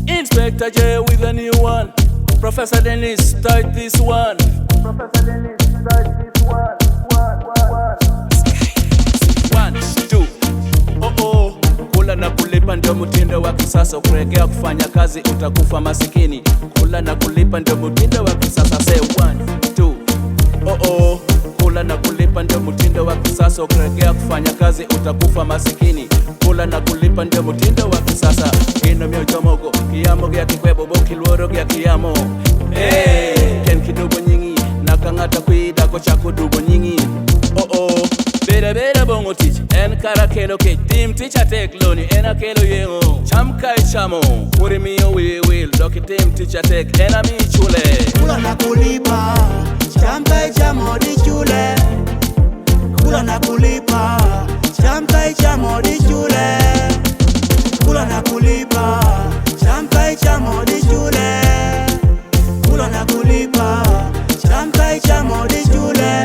Inspector J with a new one. Professor Dennis, start this one. Professor Dennis, start this one. One, two. Oh. Kula na kulipa ndio mtindo wa kisasa. Ukiregea kufanya kazi utakufa masikini. Kula na kulipa ndio mtindo wa kisasa. Say one, two. Oh. Kula na kulipa ndio mtindo wa kisasa. Ukiregea kufanya kazi utakufa masikini. Kula na kulipa ndio mtindo wa kisasa. Ino miojo mogo, kiyamo gya kikwebo, boki luoro gya kiyamo. Ken kidubo nyingi, nakangata kuida ko chako dubo nyingi. Oh. Bera bongo teach, en kara kelo ke team teacher take loni, ena kelo yengo. Cham kai chamo, kuri miyo will, doki team teacher take, ena mi chule. Kula na kulipa, cham kai chamo di chule. Kula na kulipa, cham kai chamo di chule. Kula na kulipa, cham kai chamo di chule. Kula na kulipa, cham kai chamo di chule.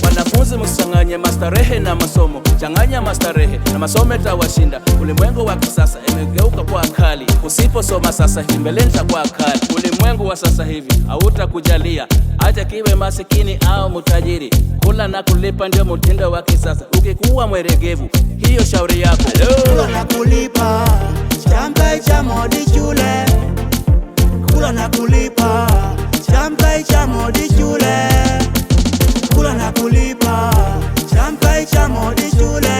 Wanafunzi msichanganye mastarehe na masomo. Changanya mastarehe na masomo itawashinda. Ulimwengu wa kisasa imegeuka kwa kali. Usiposoma sasa hivi mbele itakuwa kali. Ulimwengu wa sasa hivi hautakujalia acha kiwe masikini au mtajiri. Kula na kulipa ndio mtindo wa kisasa. Ukikuwa mweregevu hiyo shauri yako. Kula na kulipa, cham kai chamo di chule. Kula na kulipa, cham kai chamo di chule. Kula na kulipa, cham kai chamo di chule.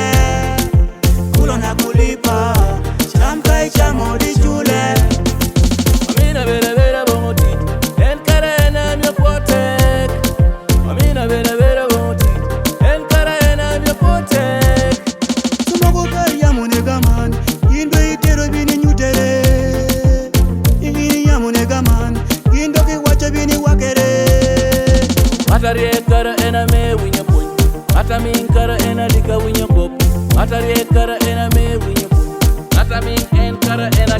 Kula na kulipa, cham kai chamo di chule. Amina vera bonoti, en karena mio potek. Amina vera bonoti, en karena mio potek. Sumogo ya munega man, indo itero bini nyutere. Ingini ya munega man, indo ki wacha bini wakere. Matari ekara ena me winyo puny. Mata min kara ena dika winyo kop. Matari ekara ena me winyo puny. Mata min en kara ena